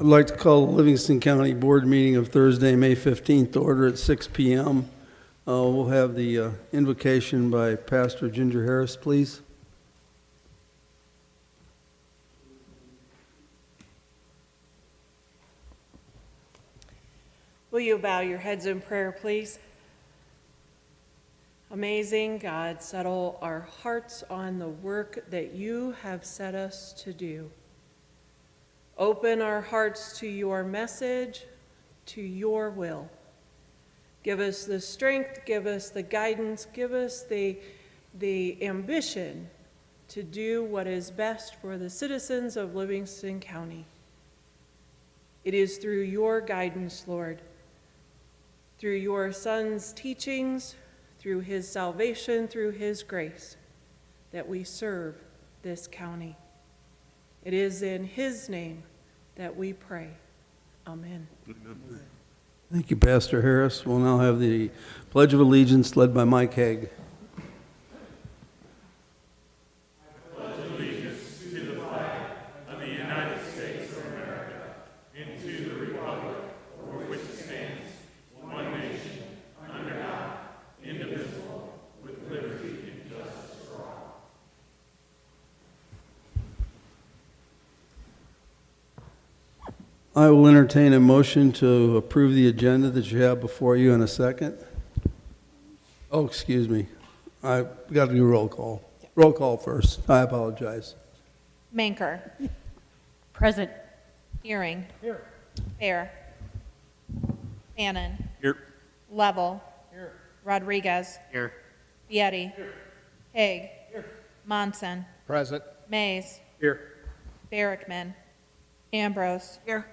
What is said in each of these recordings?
I'd like to call the Livingston County Board meeting of Thursday, May 15th, to order at 6 p.m. We'll have the invocation by Pastor Ginger Harris, please. Will you bow your heads in prayer, please? Amazing God, settle our hearts on the work that you have set us to do. Open our hearts to your message, to your will. Give us the strength, give us the guidance, give us the ambition to do what is best for the citizens of Livingston County. It is through your guidance, Lord, through your Son's teachings, through his salvation, through his grace, that we serve this county. It is in his name that we pray. Amen. Thank you, Pastor Harris. We'll now have the Pledge of Allegiance led by Mike Haig. I will entertain a motion to approve the agenda that you have before you in a second. Oh, excuse me. I've got to do roll call. Roll call first. I apologize. Manker. Present. Hearing. Here. Fair. Bannon. Here. Level. Here. Rodriguez. Here. Vietti. Here. Haig. Here. Monson. Present. Mays. Here. Barrickman. Ambrose. Here.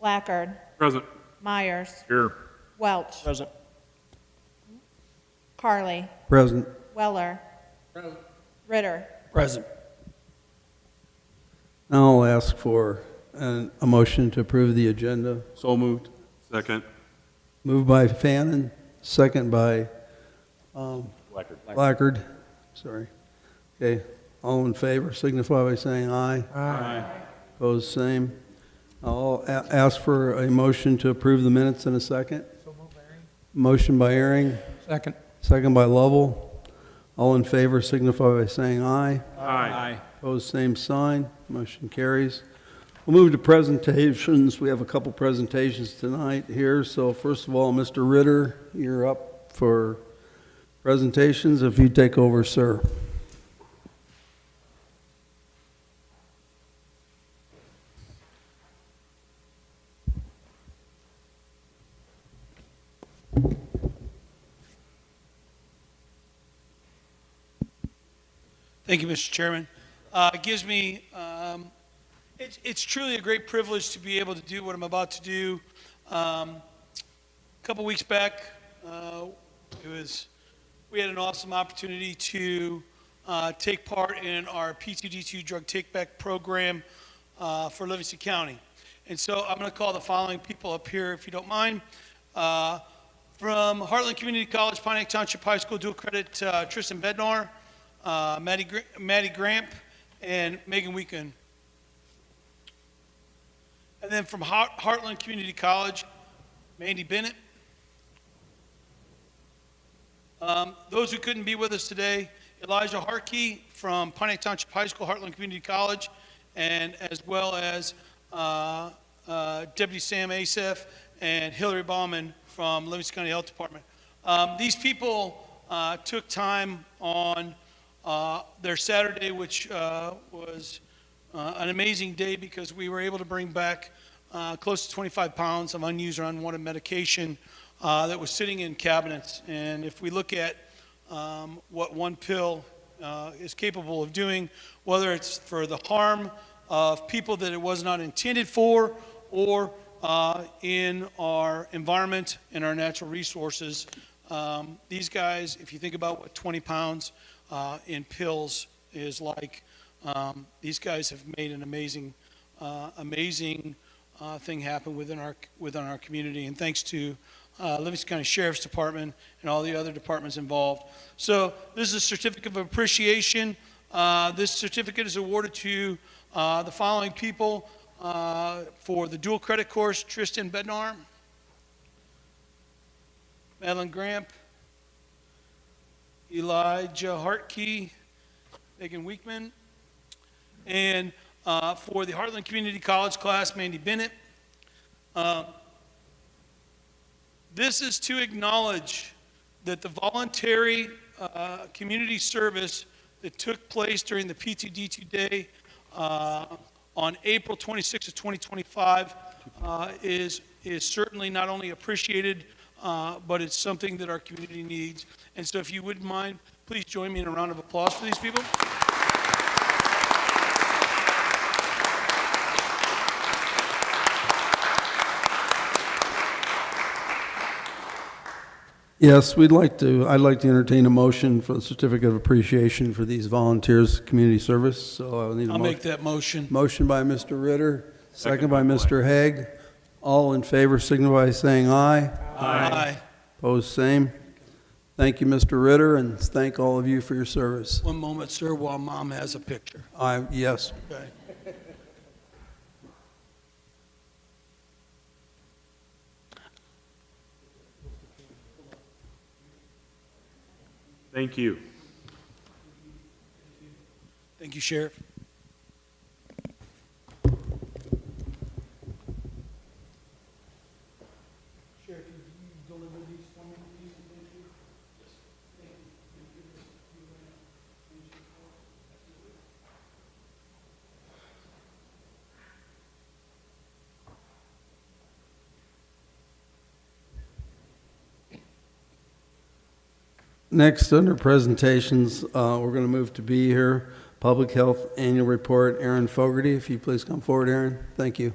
Blackard. Present. Myers. Here. Welch. Present. Carley. Present. Weller. Present. Ritter. Present. Now I'll ask for a motion to approve the agenda. So moved. Second. Moved by Fannin, second by Blackard. Sorry. Okay. All in favor signify by saying aye. Aye. Opposed, same. I'll ask for a motion to approve the minutes in a second. So moved, Aaron. Motion by Ehring. Second. Second by Lovell. All in favor signify by saying aye. Aye. Opposed, same sign. Motion carries. We'll move to presentations. We have a couple presentations tonight here. So first of all, Mr. Ritter, you're up for presentations. If you take over, sir. Thank you, Mr. Chairman. It gives me, it's truly a great privilege to be able to do what I'm about to do. A couple weeks back, we had an awesome opportunity to take part in our P2D2 drug take-back program for Livingston County. And so I'm going to call the following people up here, if you don't mind. From Heartland Community College, Pontiac Township High School, dual credit Tristan Bednar, Maddie Gramp, and Megan Weekend. And then from Heartland Community College, Mandy Bennett. Those who couldn't be with us today, Elijah Harkey from Pontiac Township High School, Heartland Community College, and as well as Deputy Sam Asef and Hillary Baumann from Livingston County Health Department. These people took time on their Saturday, which was an amazing day because we were able to bring back close to 25 pounds of unused or unwanted medication that was sitting in cabinets. And if we look at what one pill is capable of doing, whether it's for the harm of people that it was not intended for or in our environment and our natural resources, these guys, if you think about what 20 pounds in pills is like, these guys have made an amazing thing happen within our community, and thanks to Livingston County Sheriff's Department and all the other departments involved. So this is a certificate of appreciation. This certificate is awarded to the following people: For the dual credit course, Tristan Bednar, Madeline Gramp, Elijah Hartkey, Megan Weekman, and for the Heartland Community College class, Mandy Bennett. This is to acknowledge that the voluntary community service that took place during the P2D2 day on April 26th of 2025 is certainly not only appreciated, but it's something that our community needs. And so if you wouldn't mind, please join me in a round of applause for these people. Yes, I'd like to entertain a motion for the certificate of appreciation for these volunteers' community service. So I'll need a I'll motion. make that motion. Motion by Mr. Ritter, second by by Mr. Haig. All in favor signify by saying aye. Aye. Opposed, same. Thank you, Mr. Ritter, and thank all of you for your service. One moment, sir, while Mom has a picture. Yes. Okay. Thank you. Thank you, Sheriff. Sheriff, you deliver these for me, please, and thank you. Next, under presentations, we're going to move to B here. Public Health Annual Report, Aaron Fogarty. If you please come forward, Aaron. Thank you.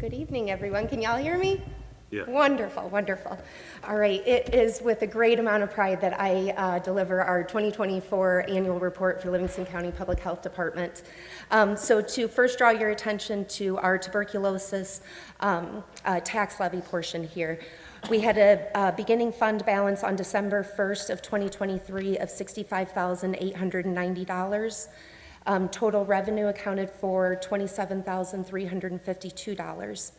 Good evening, everyone. Can y'all hear me? Yeah. Wonderful, wonderful. All right, it is with a great amount of pride that I deliver our 2024 annual report for Livingston County Public Health Department. So to first draw your attention to our tuberculosis tax levy portion here. We had a beginning fund balance on December 1st of 2023 of $65,890. Total revenue accounted for $27,352.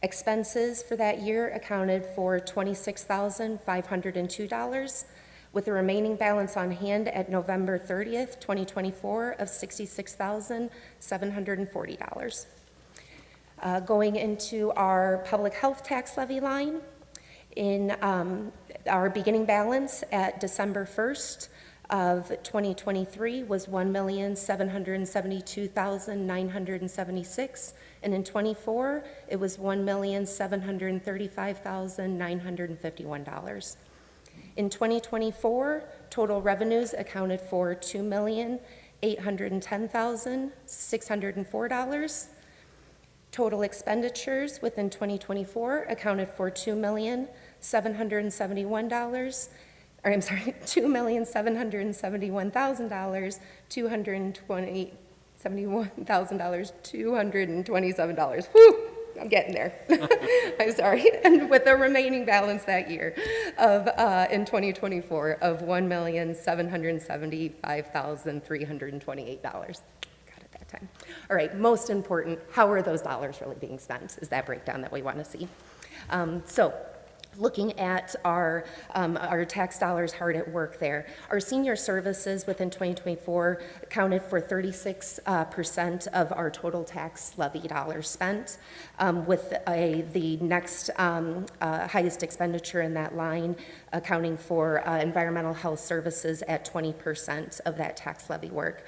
Expenses for that year accounted for $26,502, with the remaining balance on hand at November 30th, 2024 of $66,740. Going into our public health tax levy line, in our beginning balance at December 1st of 2023 was $1,772,976, and in 24 it was $1,735,951. In 2024, total revenues accounted for $2,810,604. Total expenditures within 2024 accounted for $2,771,000. Or I'm sorry, $2,771,000, $227,227. Whew, I'm getting there. I'm sorry. And with the remaining balance that year of in 2024 of $1,775,328. Got it that time. All right. Most important, how are those dollars really being spent? Is that breakdown that we want to see? Looking at our tax dollars hard at work there. Our senior services within 2024 accounted for 36% of our total tax levy dollars spent, with the next highest expenditure in that line accounting for environmental health services at 20% of that tax levy work,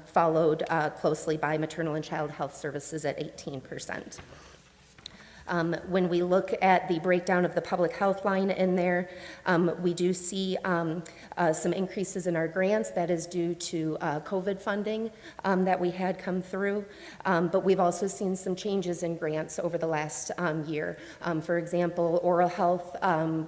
followed closely by maternal and child health services at 18%. When we look at the breakdown of the public health line in there, we do see some increases in our grants. That is due to COVID funding that we had come through. But we've also seen some changes in grants over the last year. For example, oral health,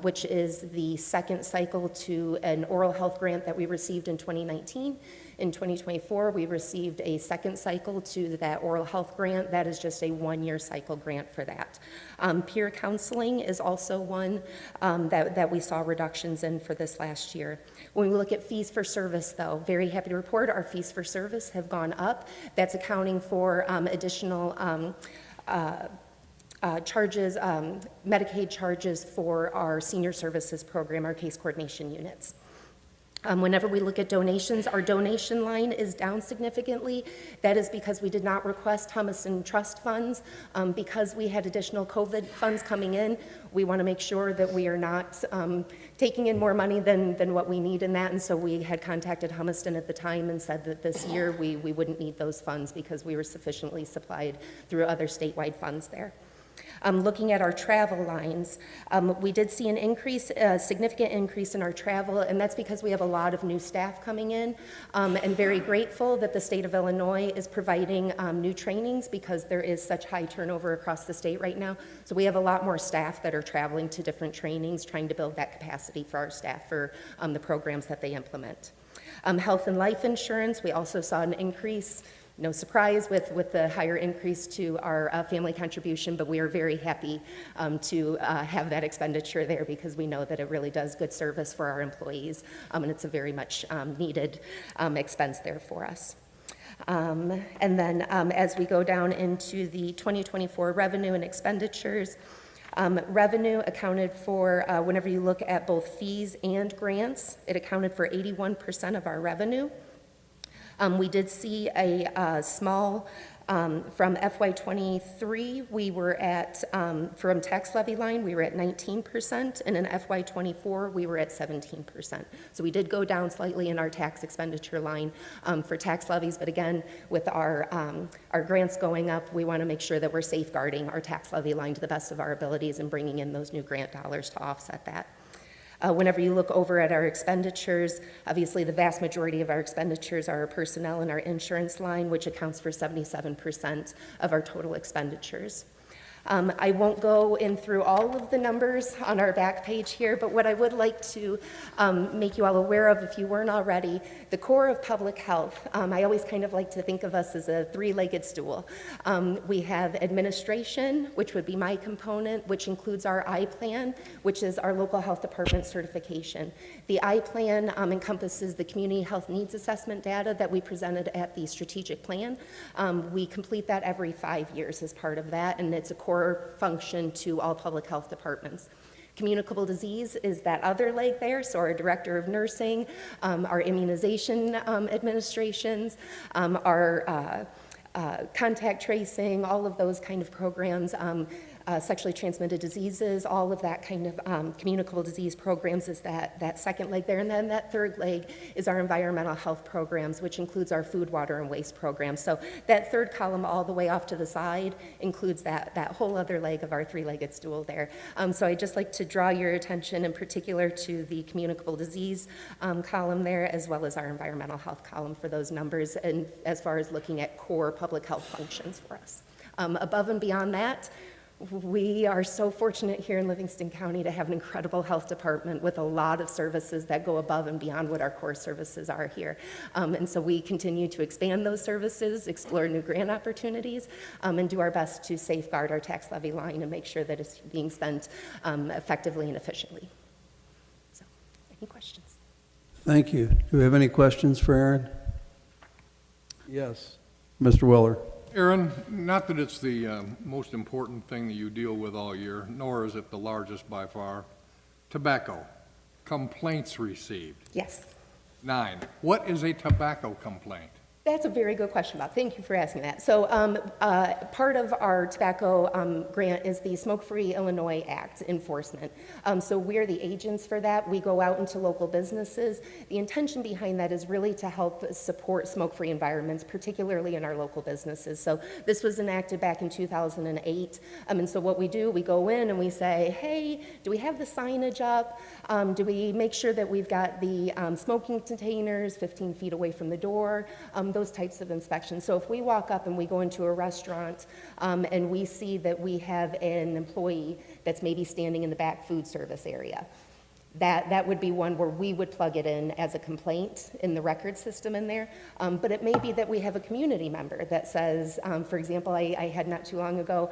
which is the second cycle to an oral health grant that we received in 2019, In 2024, we received a second cycle to that oral health grant. That is just a one-year cycle grant for that. Peer counseling is also one that we saw reductions in for this last year. When we look at fees for service, though, very happy to report our fees for service have gone up. That's accounting for additional charges, Medicaid charges for our senior services program, our case coordination units. Whenever we look at donations, our donation line is down significantly. That is because we did not request Humiston Trust funds. Because we had additional COVID funds coming in, we want to make sure that we are not taking in more money than what we need in that. And so we had contacted Humiston at the time and said that this year we wouldn't need those funds because we were sufficiently supplied through other statewide funds there. Looking at our travel lines, we did see an increase, a significant increase in our travel, and that's because we have a lot of new staff coming in, and very grateful that the state of Illinois is providing new trainings because there is such high turnover across the state right now. So we have a lot more staff that are traveling to different trainings, trying to build that capacity for our staff for the programs that they implement. Health and life insurance, we also saw an increase. No surprise with the higher increase to our family contribution, but we are very happy to have that expenditure there because we know that it really does good service for our employees, and it's a very much needed expense there for us. And then as we go down into the 2024 revenue and expenditures, revenue accounted for, whenever you look at both fees and grants, it accounted for 81% of our revenue. We did see a small, from FY23, we were at, from tax levy line, we were at 19%, and in FY24, we were at 17%. So we did go down slightly in our tax expenditure line for tax levies, but again, with our grants going up, we want to make sure that we're safeguarding our tax levy line to the best of our abilities and bringing in those new grant dollars to offset that. Whenever you look over at our expenditures, obviously the vast majority of our expenditures are our personnel and our insurance line, which accounts for 77% of our total expenditures. I won't go in through all of the numbers on our back page here, but what I would like to make you all aware of, if you weren't already, the core of public health. I always kind of like to think of us as a three-legged stool. We have administration, which would be my component, which includes our I-Plan, which is our local health department certification. The I-Plan encompasses the community health needs assessment data that we presented at the strategic plan. We complete that every 5 years as part of that, and it's a core function to all public health departments. Communicable disease is that other leg there, so our director of nursing, our immunization administrations, our contact tracing, all of those kind of programs, sexually transmitted diseases, all of that kind of communicable disease programs is that second leg there. And then that third leg is our environmental health programs, which includes our food, water, and waste programs. So that third column all the way off to the side includes that whole other leg of our three-legged stool there. So I'd just like to draw your attention in particular to the communicable disease column there, as well as our environmental health column for those numbers, and as far as looking at core public health functions for us. Above and beyond that, we are so fortunate here in Livingston County to have an incredible health department with a lot of services that go above and beyond what our core services are here. And so we continue to expand those services, explore new grant opportunities, and do our best to safeguard our tax levy line and make sure that it's being spent effectively and efficiently. So, any questions? Thank you. Do we have any questions for Aaron? Yes. Mr. Weller. Aaron, not that it's the most important thing that you deal with all year, nor is it the largest by far. Tobacco, complaints received. Yes. 9. What is a tobacco complaint? That's a very good question, Bob. Thank you for asking that. So part of our tobacco grant is the Smoke-Free Illinois Act enforcement. So we're the agents for that. We go out into local businesses. The intention behind that is really to help support smoke-free environments, particularly in our local businesses. So this was enacted back in 2008. And so what we do, we go in and we say, hey, do we have the signage up? Do we make sure that we've got the smoking containers 15 feet away from the door? Those types of inspections. So if we walk up and we go into a restaurant and we see that we have an employee that's maybe standing in the back food service area, That would be one where we would plug it in as a complaint in the record system in there. But it may be that we have a community member that says, for example, I had not too long ago,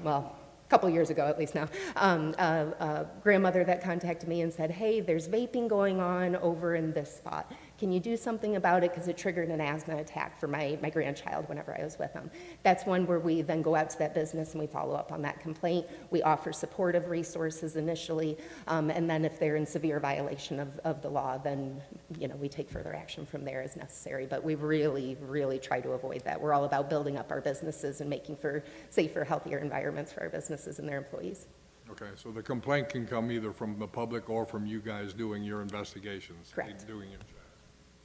well, a couple years ago at least now, a grandmother that contacted me and said, hey, there's vaping going on over in this spot. Can you do something about it? Because it triggered an asthma attack for my grandchild whenever I was with him. That's one where we then go out to that business and we follow up on that complaint. We offer supportive resources initially, and then if they're in severe violation of the law, then we take further action from there as necessary. But we really, really try to avoid that. We're all about building up our businesses and making for safer, healthier environments for our businesses and their employees. Okay, so the complaint can come either from the public or from you guys doing your investigations. Correct. Doing your job.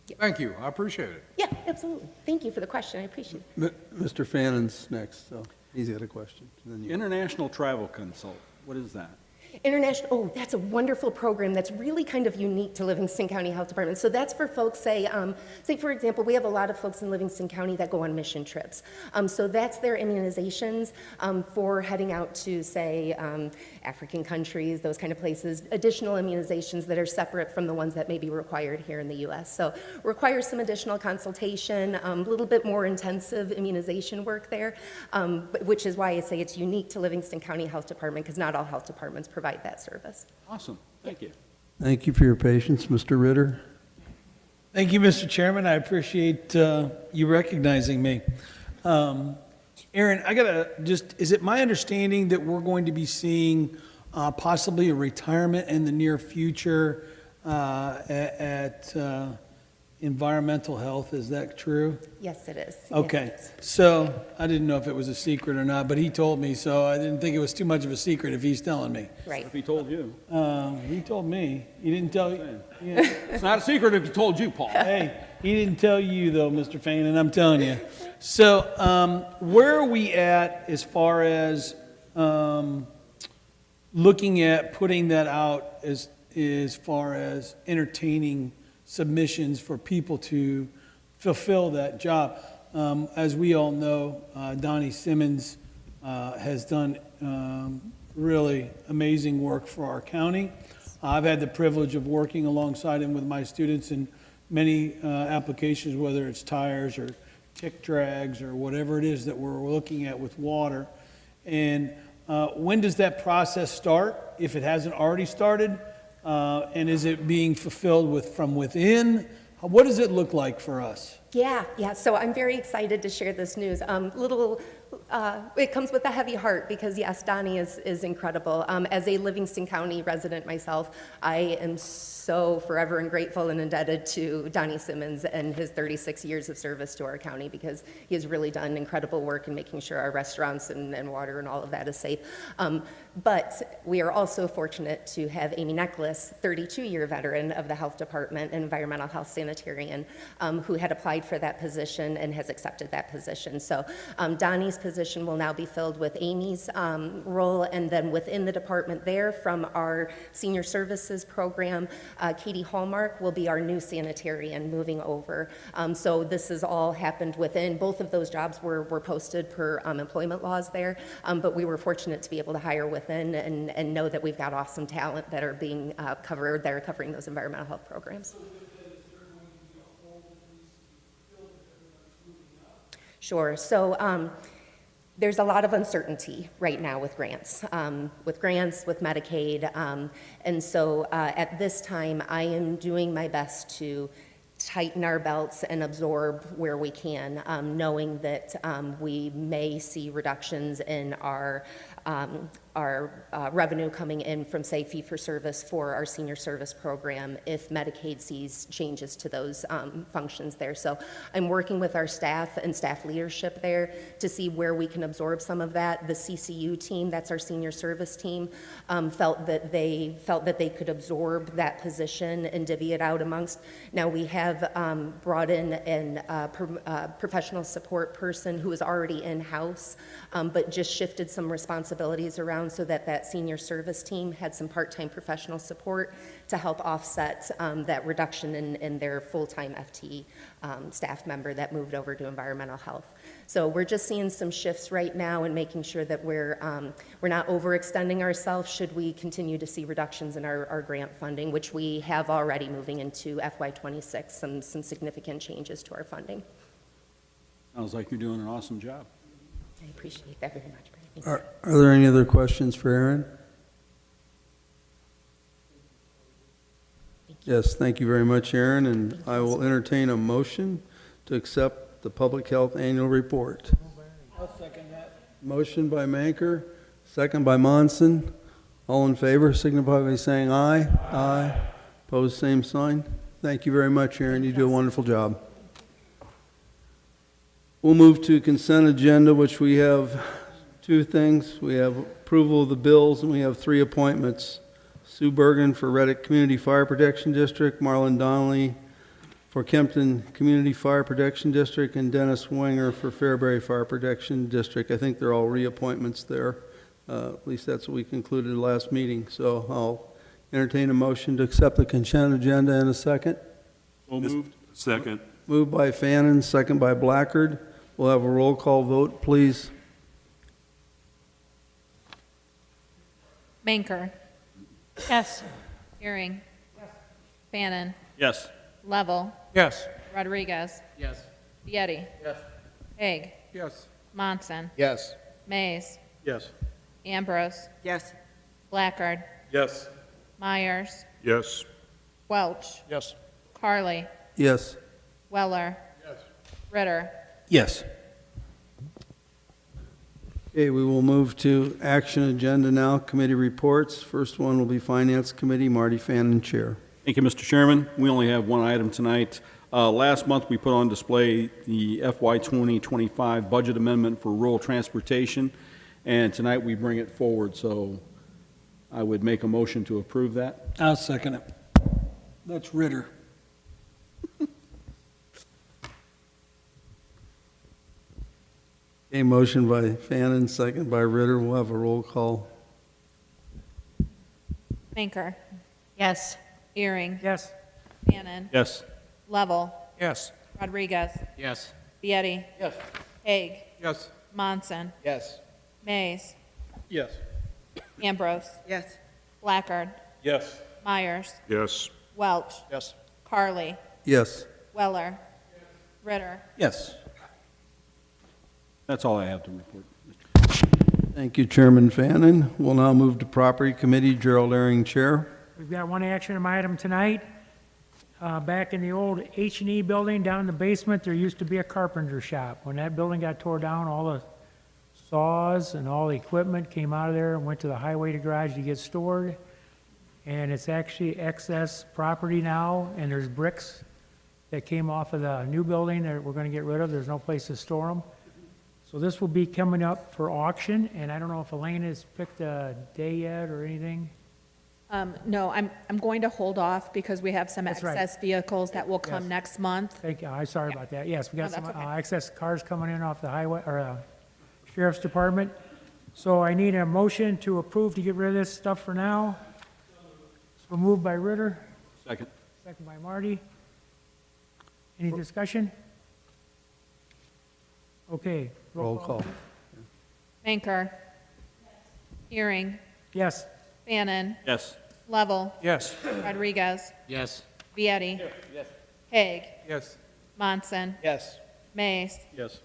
Yep. Thank you, I appreciate it. Yeah, absolutely. Thank you for the question. I appreciate it. Mr. Fannon's next, so he's got a question. Then you. International Travel Consult, what is that? Oh, that's a wonderful program that's really kind of unique to Livingston County Health Department. So that's for folks, say for example, we have a lot of folks in Livingston County that go on mission trips. So that's their immunizations for heading out to, say, African countries, those kind of places, additional immunizations that are separate from the ones that may be required here in the U.S. So requires some additional consultation, a little bit more intensive immunization work there, which is why I say it's unique to Livingston County Health Department, because not all health departments provide that service. Awesome, thank you. Thank you for your patience, Mr. Ritter. Thank you, Mr. Chairman. I appreciate you recognizing me. Aaron, is it my understanding that we're going to be seeing possibly a retirement in the near future at environmental health? Is that true? Yes, it is. Okay, Yes. so I didn't know if it was a secret or not, but he told me, so I didn't think it was too much of a secret if he's telling me. Right. If he told you. He told me. He didn't tell you. It's not a secret if he told you, Paul. Hey, he didn't tell you though, Mr. Fain, and I'm telling you. So, where are we at as far as looking at putting that out as far as entertaining submissions for people to fulfill that job? As we all know, Donnie Simmons has done really amazing work for our county. I've had the privilege of working alongside him with my students in many applications, whether it's tires or tick drags or whatever it is that we're looking at with water. And when does that process start, if it hasn't already started? And is it being fulfilled from within? What does it look like for us? Yeah. So I'm very excited to share this news. It comes with a heavy heart because, yes, Donnie is incredible. As a Livingston County resident myself, I am so forever and grateful and indebted to Donnie Simmons and his 36 years of service to our county, because he has really done incredible work in making sure our restaurants and water and all of that is safe. But we are also fortunate to have Amy Necklace, 32-year veteran of the health department, an environmental health sanitarian, who had applied for that position and has accepted that position. So Donnie's position will now be filled with Amy's role, and then within the department there, from our senior services program, Katie Hallmark will be our new sanitarian moving over. So this has all happened within, both of those jobs were posted per employment laws there, but we were fortunate to be able to hire within and know that we've got awesome talent that are being covered, that are covering those environmental health programs. Sure. So there's a lot of uncertainty right now with grants, with Medicaid. And so at this time, I am doing my best to tighten our belts and absorb where we can, knowing that we may see reductions in our revenue coming in from, say, fee-for-service for our senior service program if Medicaid sees changes to those functions there. So I'm working with our staff and staff leadership there to see where we can absorb some of that. The CCU team, that's our senior service team, felt that they could absorb that position and divvy it out amongst. Now we have brought in a professional support person who is already in-house, but just shifted some responsibility responsibilities around so that that senior service team had some part-time professional support to help offset that reduction in their full-time FTE staff member that moved over to environmental health. So we're just seeing some shifts right now and making sure that we're not overextending ourselves should we continue to see reductions in our grant funding, which we have already moving into FY26, some significant changes to our funding. Sounds like you're doing an awesome job. I appreciate that very much, Brad. Thank you. Are there any other questions for Aaron? Yes, thank you very much, Aaron, and I will entertain a motion to accept the Public Health Annual Report. I'll second that. Motion by Manker, second by Monson. All in favor, signify by saying aye. Aye. Opposed, same sign. Thank you very much, Aaron. You do a wonderful job. We'll move to consent agenda, which we have two things. We have approval of the bills, and we have 3 appointments. Sue Bergen for Reddick Community Fire Protection District, Marlon Donnelly for Kempton Community Fire Protection District, and Dennis Wenger for Fairbury Fire Protection District. I think they're all reappointments there. At least that's what we concluded last meeting. So I'll entertain a motion to accept the consent agenda in a second. So moved. Second. Moved by Fannin, second by Blackard. We'll have a roll call vote, please. Manker. Yes. Euring. Bannon. Yes. Level. Yes. Rodriguez. Yes. Vieti. Yes. Haig. Yes. Monson. Yes. Mays. Yes. Ambrose. Yes. Blackard. Yes. Myers. Yes. Welch. Yes. Carly. Yes. Weller. Yes. Ritter. Yes. Okay, we will move to action agenda now, committee reports. First one will be Finance Committee, Marty Fannin, Chair. Thank you, Mr. Chairman. We only have one item tonight. Last month, we put on display the FY 2025 budget amendment for rural transportation, and tonight we bring it forward, so I would make a motion to approve that. I'll second it. That's Ritter. A motion by Fannin, second by Ritter. We'll have a roll call. Manker. Yes. Euring. Yes. Bannon. Yes. Level. Yes. Rodriguez. Yes. Vieti. Yes. Haig. Yes. Monson. Yes. Mays. Yes. Ambrose. Yes. Blackard. Yes. Myers. Yes. Welch. Yes. Carly. Yes. Weller. Ritter. Yes. That's all I have to report. Thank you, Chairman Fannin. We'll now move to Property Committee, Gerald Ehring, Chair. We've got one action item tonight. Back in the old H&E building down in the basement, there used to be a carpenter shop. When that building got tore down, all the saws and all the equipment came out of there and went to the highway garage to get stored. And it's actually excess property now, and there's bricks that came off of the new building that we're going to get rid of. There's no place to store them. So this will be coming up for auction, and I don't know if Elaine has picked a day yet or anything. No, I'm going to hold off because we have some That's right. excess vehicles that will come Yes. next month. Thank you, I'm sorry about that. Yes, we got No, some that's okay. excess cars coming in off the highway, or Sheriff's Department. So I need a motion to approve to get rid of this stuff for now. So moved by Ritter, Second. second by Marty. Any discussion? Okay. Roll call. Manker. Euring. Yes. Bannon. Yes. Level. Yes. Rodriguez. Yes. Vieti. Haig. Yes. Monson. Yes. Mays. Yes.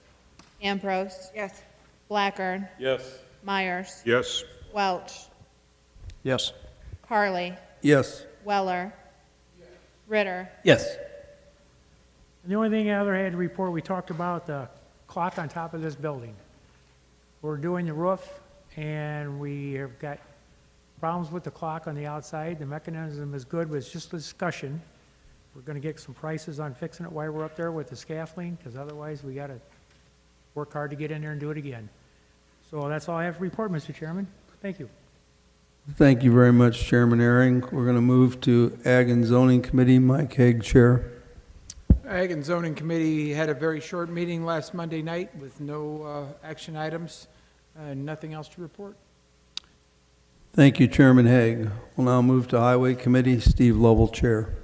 Ambrose. Yes. Blackard. Yes. Myers. Yes. Welch. Yes. Carly. Yes. Weller. Ritter. Yes. And the only thing I other had to report, we talked about the clock on top of this building. We're doing the roof, and we have got problems with the clock on the outside. The mechanism is good, but it's just a discussion. We're gonna get some prices on fixing it while we're up there with the scaffolding, because otherwise we gotta work hard to get in there and do it again. So that's all I have to report, Mr. Chairman. Thank you. Thank you very much, Chairman Ehring. We're going to move to Ag and Zoning Committee, Mike Haig, Chair. Ag and Zoning Committee had a very short meeting last Monday night with no action items and nothing else to report. Thank you, Chairman Hague. We'll now move to Highway Committee. Steve Lovell, Chair.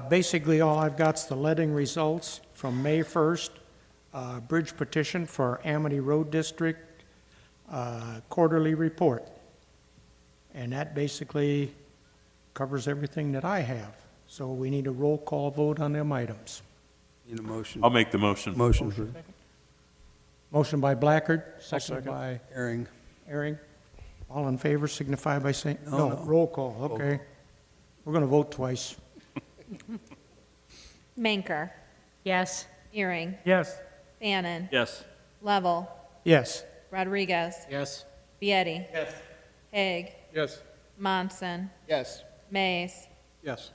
Basically, all I've got's the letting results from May 1st, bridge petition for Amity Road District, quarterly report. And that basically covers everything that I have. So we need a roll call vote on them items. Need a motion? I'll make the motion. Motion for Motion by Blackard, second by Herring. Ehring. All in favor signify by saying, No, no, no. roll call, okay. We're going to vote twice. Manker, Yes. Earring, Yes. Bannon, Yes. Level, Yes. Rodriguez, Yes. Vietti, Yes. Hague, Yes. Monson, Yes. Mays, Yes.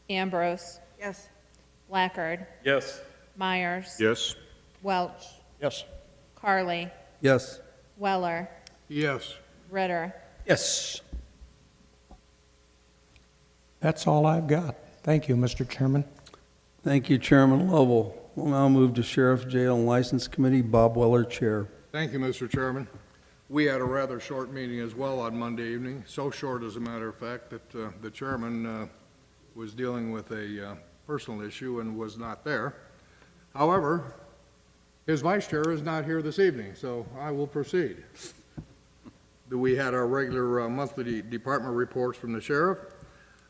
Ambrose, Yes. Blackard, Yes. Myers, Yes. Welch, Yes. Carly, Yes. Weller, Yes. Ritter. Yes. That's all I've got. Thank you, Mr. Chairman. Thank you, Chairman Lovell. We'll now move to Sheriff, Jail, and License Committee. Bob Weller, Chair. Thank you, Mr. Chairman. We had a rather short meeting as well on Monday evening, so short, as a matter of fact, that the chairman was dealing with a personal issue and was not there. However, his vice chair is not here this evening, so I will proceed. We had our regular monthly department reports from the sheriff.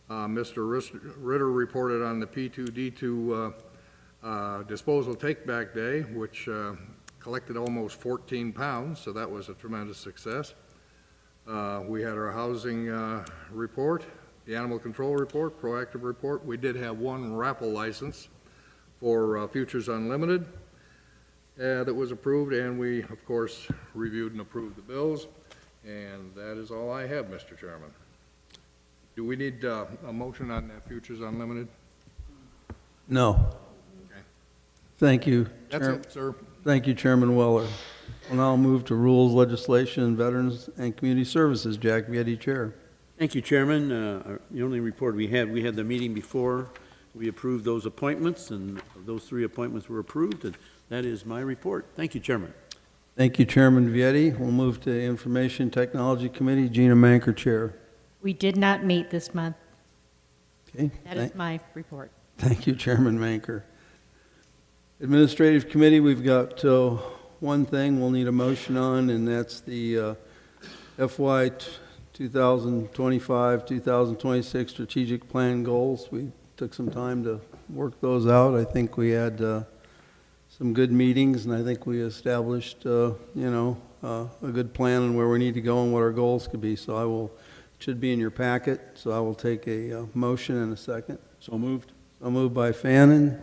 Mr. Ritter reported on the P2D2 disposal take-back day, which collected almost 14 pounds, so that was a tremendous success. We had our housing report, the animal control report, proactive report. We did have one raffle license for Futures Unlimited that was approved, and we, of course, reviewed and approved the bills. And that is all I have, Mr. Chairman. Do we need a motion on that Futures Unlimited? No. Okay. Thank you. That's it, sir. Thank you, Chairman Weller. We'll now move to Rules, Legislation, Veterans, and Community Services. Jack Vietti, Chair. Thank you, Chairman. The only report we had the meeting before. We approved those appointments, and those 3 appointments were approved, and that is my report. Thank you, Chairman. Thank you, Chairman Vietti. We'll move to Information Technology Committee. Gina Manker, Chair. We did not meet this month. Okay. That is my report. Thank you, Chairman Manker. Administrative Committee, we've got one thing we'll need a motion on, and that's the FY 2025-2026 strategic plan goals. We took some time to work those out. I think we had some good meetings, and I think we established, a good plan on where we need to go and what our goals could be. So it should be in your packet, so I will take a motion in a second. So moved. So moved by Fannin,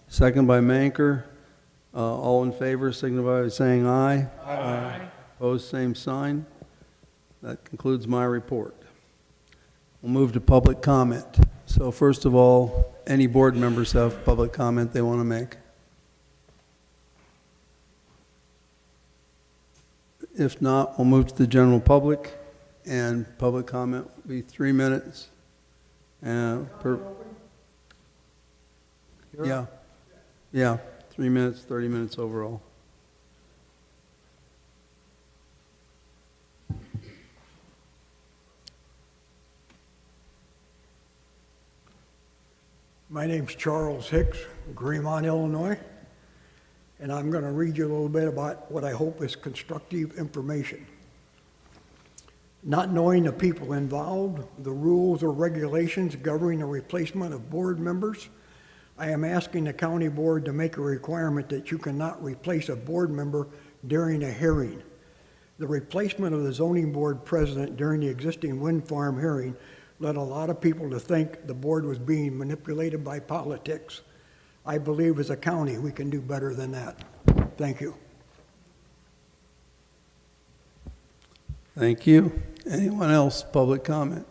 second by Manker. All in favor, signify by saying aye. Aye. Opposed, same sign. That concludes my report. We'll move to public comment. So first of all, any board members have public comment they want to make? If not, we'll move to the general public, and public comment will be 3 minutes. Yeah, 3 minutes, 30 minutes overall. My name's Charles Hicks, Greenmont, Illinois, and I'm going to read you a little bit about what I hope is constructive information. Not knowing the people involved, the rules or regulations governing the replacement of board members, I am asking the county board to make a requirement that you cannot replace a board member during a hearing. The replacement of the zoning board president during the existing wind farm hearing led a lot of people to think the board was being manipulated by politics. I believe as a county we can do better than that. Thank you. Thank you. Anyone else, public comment?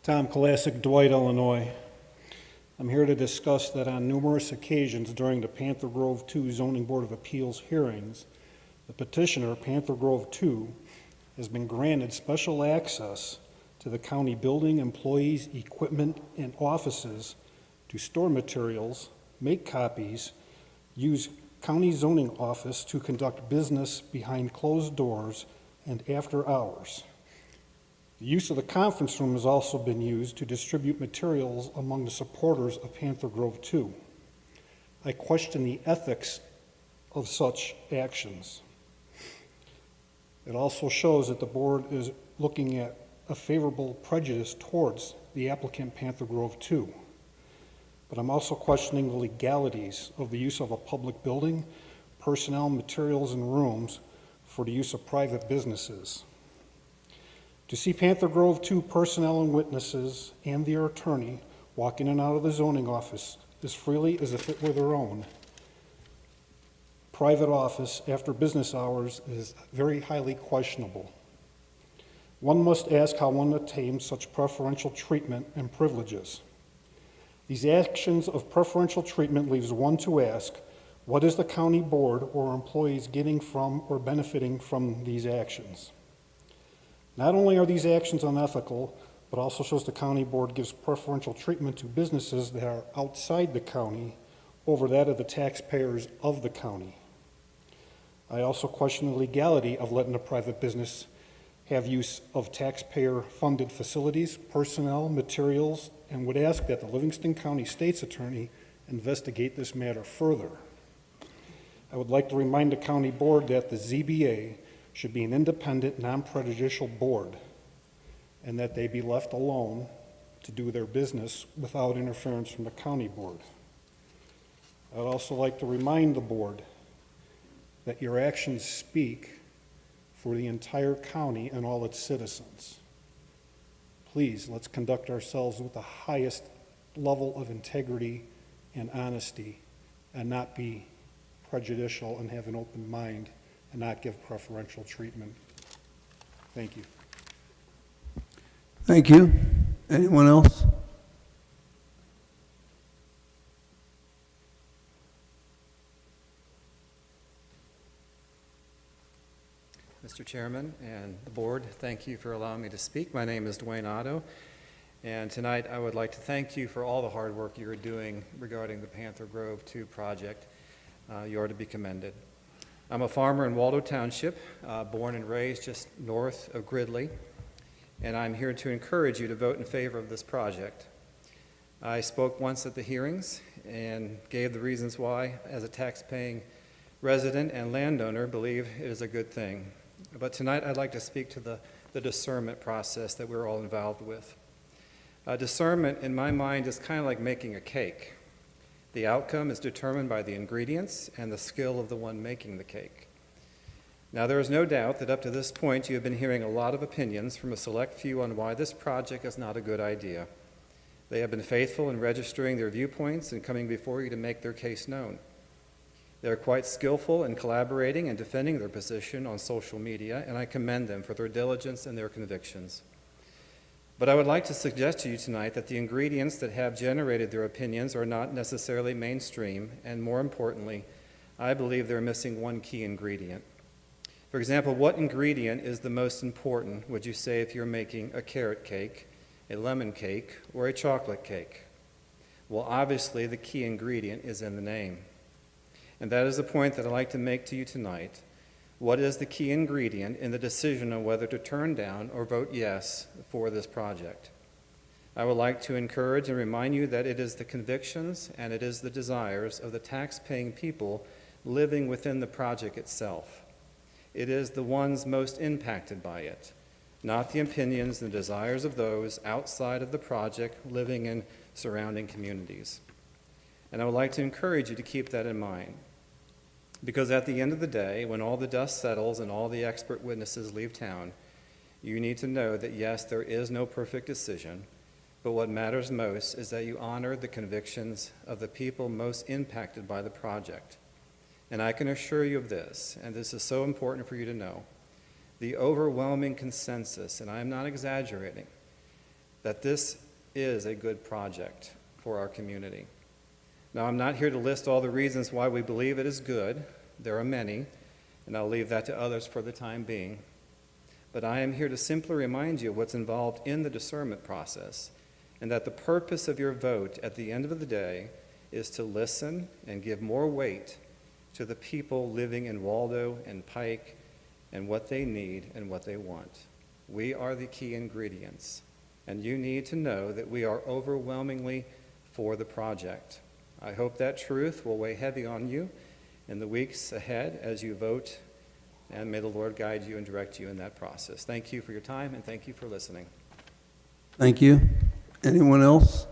Tom Kolasic, Dwight, Illinois. I'm here to discuss that on numerous occasions during the Panther Grove 2 Zoning Board of Appeals hearings, the petitioner, Panther Grove 2, has been granted special access to the county building, employees, equipment, and offices to store materials, make copies, use county zoning office to conduct business behind closed doors and after hours. The use of the conference room has also been used to distribute materials among the supporters of Panther Grove 2. I question the ethics of such actions. It also shows that the board is looking at a favorable prejudice towards the applicant Panther Grove 2. But I'm also questioning the legalities of the use of a public building, personnel, materials, and rooms for the use of private businesses. To see Panther Grove 2 personnel and witnesses and their attorney walk in and out of the zoning office as freely as if it were their own private office after business hours is very highly questionable. One must ask how one attains such preferential treatment and privileges. These actions of preferential treatment leaves one to ask, what is the county board or employees getting from or benefiting from these actions? Not only are these actions unethical, but also shows the county board gives preferential treatment to businesses that are outside the county over that of the taxpayers of the county. I also question the legality of letting a private business have use of taxpayer-funded facilities, personnel, materials, and would ask that the Livingston County State's Attorney investigate this matter further. I would like to remind the county board that the ZBA should be an independent, non-prejudicial board, and that they be left alone to do their business without interference from the county board. I'd also like to remind the board that your actions speak for the entire county and all its citizens. Please, let's conduct ourselves with the highest level of integrity and honesty and not be prejudicial and have an open mind and not give preferential treatment. Thank you. Thank you. Anyone else? Mr. Chairman and the board, thank you for allowing me to speak. My name is Dwayne Otto, and tonight I would like to thank you for all the hard work you're doing regarding the Panther Grove 2 project. You are to be commended. I'm a farmer in Waldo Township, born and raised just north of Gridley, and I'm here to encourage you to vote in favor of this project. I spoke once at the hearings and gave the reasons why, as a tax-paying resident and landowner, believe it is a good thing. But tonight I'd like to speak to the discernment process that we're all involved with. Discernment, in my mind, is kind of like making a cake. The outcome is determined by the ingredients and the skill of the one making the cake. Now, there is no doubt that up to this point you have been hearing a lot of opinions from a select few on why this project is not a good idea. They have been faithful in registering their viewpoints and coming before you to make their case known. They are quite skillful in collaborating and defending their position on social media, and I commend them for their diligence and their convictions. But I would like to suggest to you tonight that the ingredients that have generated their opinions are not necessarily mainstream, and more importantly, I believe they're missing one key ingredient. For example, what ingredient is the most important, would you say, if you're making a carrot cake, a lemon cake, or a chocolate cake? Well, obviously, the key ingredient is in the name. And that is the point that I'd like to make to you tonight. What is the key ingredient in the decision on whether to turn down or vote yes for this project? I would like to encourage and remind you that it is the convictions and it is the desires of the tax-paying people living within the project itself. It is the ones most impacted by it, not the opinions and desires of those outside of the project living in surrounding communities. And I would like to encourage you to keep that in mind. Because at the end of the day, when all the dust settles and all the expert witnesses leave town, you need to know that yes, there is no perfect decision, but what matters most is that you honor the convictions of the people most impacted by the project. And I can assure you of this, and this is so important for you to know, the overwhelming consensus, and I am not exaggerating, that this is a good project for our community. Now, I'm not here to list all the reasons why we believe it is good. There are many, and I'll leave that to others for the time being. but I am here to simply remind you of what's involved in the discernment process, and that the purpose of your vote at the end of the day is to listen and give more weight to the people living in Waldo and Pike and what they need and what they want. We are the key ingredients, and you need to know that we are overwhelmingly for the project. I hope that truth will weigh heavy on you in the weeks ahead as you vote, and may the Lord guide you and direct you in that process. Thank you for your time, and thank you for listening. Thank you. Anyone else?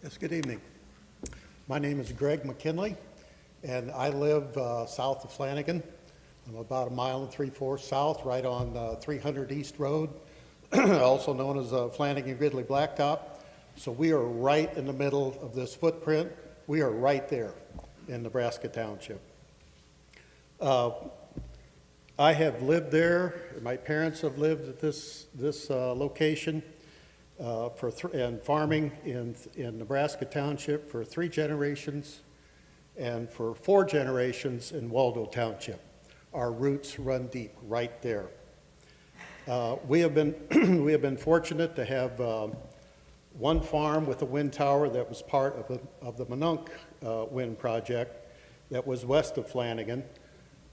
Yes, good evening. My name is Greg McKinley, and I live south of Flanagan. I'm about 1 3/4 miles south, right on 300 East Road, also known as Flanagan Gridley Blacktop. So we are right in the middle of this footprint. We are right there in Nebraska Township. I have lived there. My parents have lived at this location and farming in Nebraska Township for 3 generations and for 4 generations in Waldo Township. Our roots run deep right there. We have been fortunate to have one farm with a wind tower that was part of the Minunk wind project that was west of Flanagan.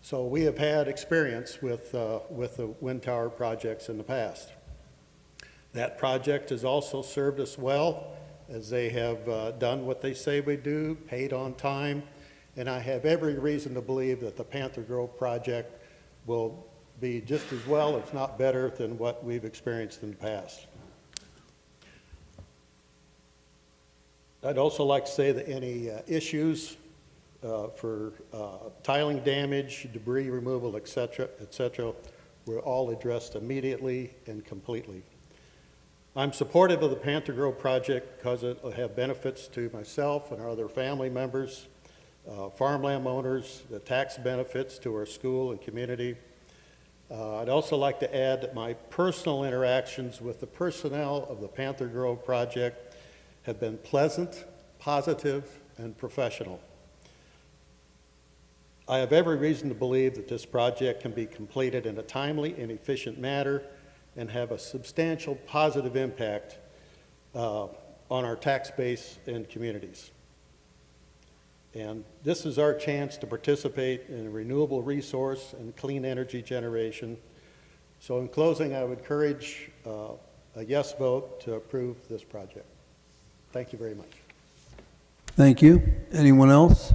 So we have had experience with the wind tower projects in the past. That project has also served us well, as they have done what they say we do, paid on time, and I have every reason to believe that the Panther Grove project will be just as well, if not better, than what we've experienced in the past. I'd also like to say that any issues for tiling damage, debris removal, et cetera, were all addressed immediately and completely. I'm supportive of the Panther Grove project because it will have benefits to myself and our other family members, farmland owners, the tax benefits to our school and community. I'd also like to add that my personal interactions with the personnel of the Panther Grove project have been pleasant, positive, and professional. I have every reason to believe that this project can be completed in a timely and efficient manner and have a substantial positive impact on our tax base and communities. And this is our chance to participate in a renewable resource and clean energy generation. So in closing, I would encourage a yes vote to approve this project. Thank you very much. Thank you. Anyone else?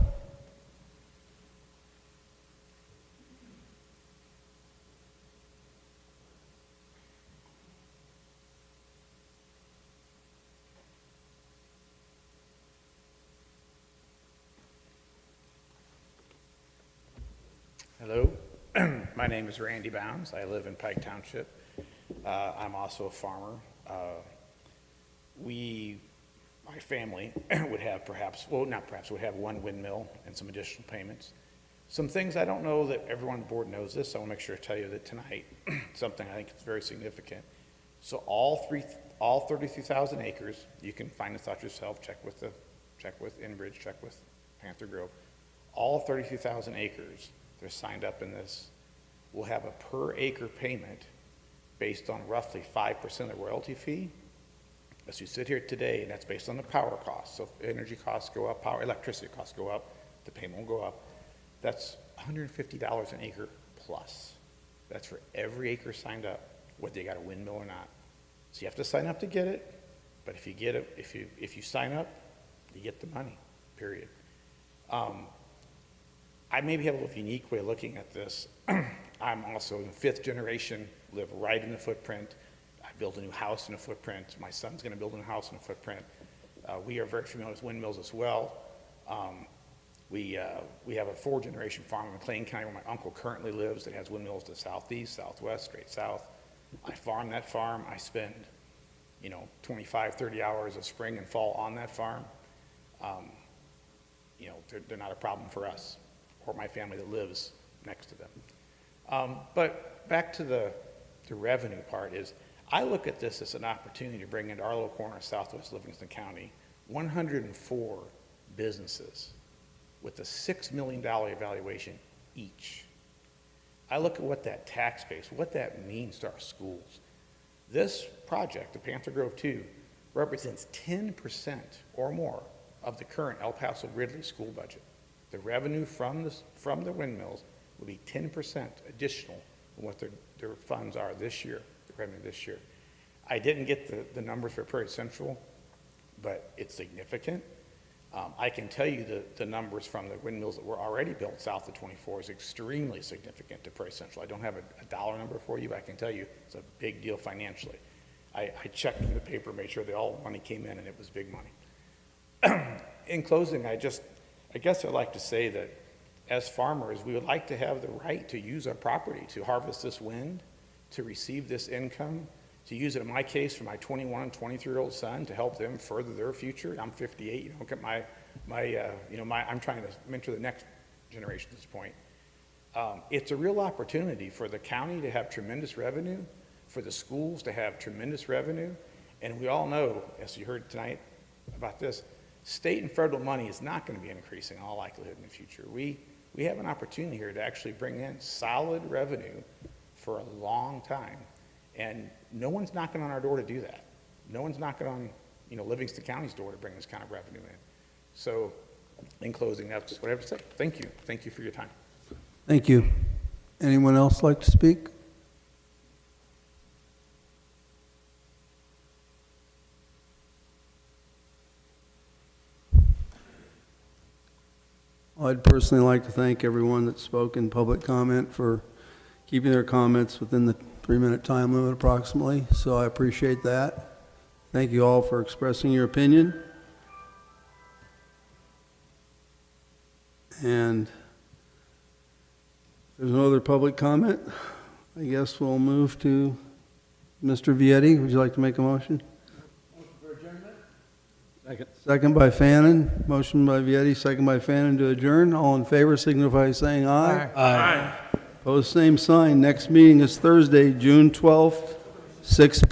Hello, my name is Randy Bounds. I live in Pike Township. I'm also a farmer. My family would have would have 1 windmill and some additional payments. Some things I don't know that everyone on the board knows this, so I want to make sure to tell you that tonight, something I think is very significant. So all 33,000 acres, you can find this out yourself, check with Enbridge, check with Panther Grove. All 32,000 acres, they're signed up in this, will have a per acre payment based on roughly 5% of the royalty fee. As you sit here today, and that's based on the power costs. So if energy costs go up, electricity costs go up, the payment will go up. That's $150 an acre plus. That's for every acre signed up, whether you got a windmill or not. So you have to sign up to get it, but if you get it, if you sign up, you get the money, period. I maybe have a little unique way of looking at this. I'm also in 5th generation, live right in the footprint. I built a new house in a footprint. My son's going to build a new house in a footprint. We are very familiar with windmills as well. We have a 4-generation farm in McLean County where my uncle currently lives that has windmills to the southeast, southwest, straight south. I farm that farm. I spend, 25, 30 hours of spring and fall on that farm. They're not a problem for us or my family that lives next to them. But back to the revenue part is, I look at this as an opportunity to bring into our little corner of southwest Livingston County 104 businesses with a $6 million evaluation each. I look at what that tax base, what that means to our schools. This project, the Panther Grove 2, represents 10% or more of the current El Paso Gridley school budget. The revenue from the windmills will be 10% additional than what their funds are this year, the revenue this year. I didn't get the numbers for Prairie Central, but it's significant. I can tell you the numbers from the windmills that were already built south of 24 is extremely significant to Prairie Central. I don't have a dollar number for you, but I can tell you it's a big deal financially. I checked in the paper, made sure that all the money came in, and it was big money. In closing, I guess I'd like to say that as farmers, we would like to have the right to use our property, to harvest this wind, to receive this income, to use it in my case for my 21 and 23-year-old son to help them further their future. I'm 58. You look at I'm trying to mentor the next generation at this point. It's a real opportunity for the county to have tremendous revenue, for the schools to have tremendous revenue, and we all know, as you heard tonight about this, state and federal money is not going to be increasing in all likelihood in the future. We have an opportunity here to actually bring in solid revenue for a long time, and no one's knocking on our door to do that. No one's knocking on Livingston County's door to bring this kind of revenue in. So in closing, that's what I have to say. Thank you. Thank you for your time. Thank you. Anyone else like to speak? I'd personally like to thank everyone that spoke in public comment for keeping their comments within the 3-minute time limit approximately, so I appreciate that. Thank you all for expressing your opinion. And if there's no other public comment, I guess we'll move to Mr. Vietti. Would you like to make a motion? Second by Fannin. Motion by Vietti, second by Fannin to adjourn. All in favor signify by saying aye. Aye. Opposed, same sign. Next meeting is Thursday, June 12th, 6 p.m.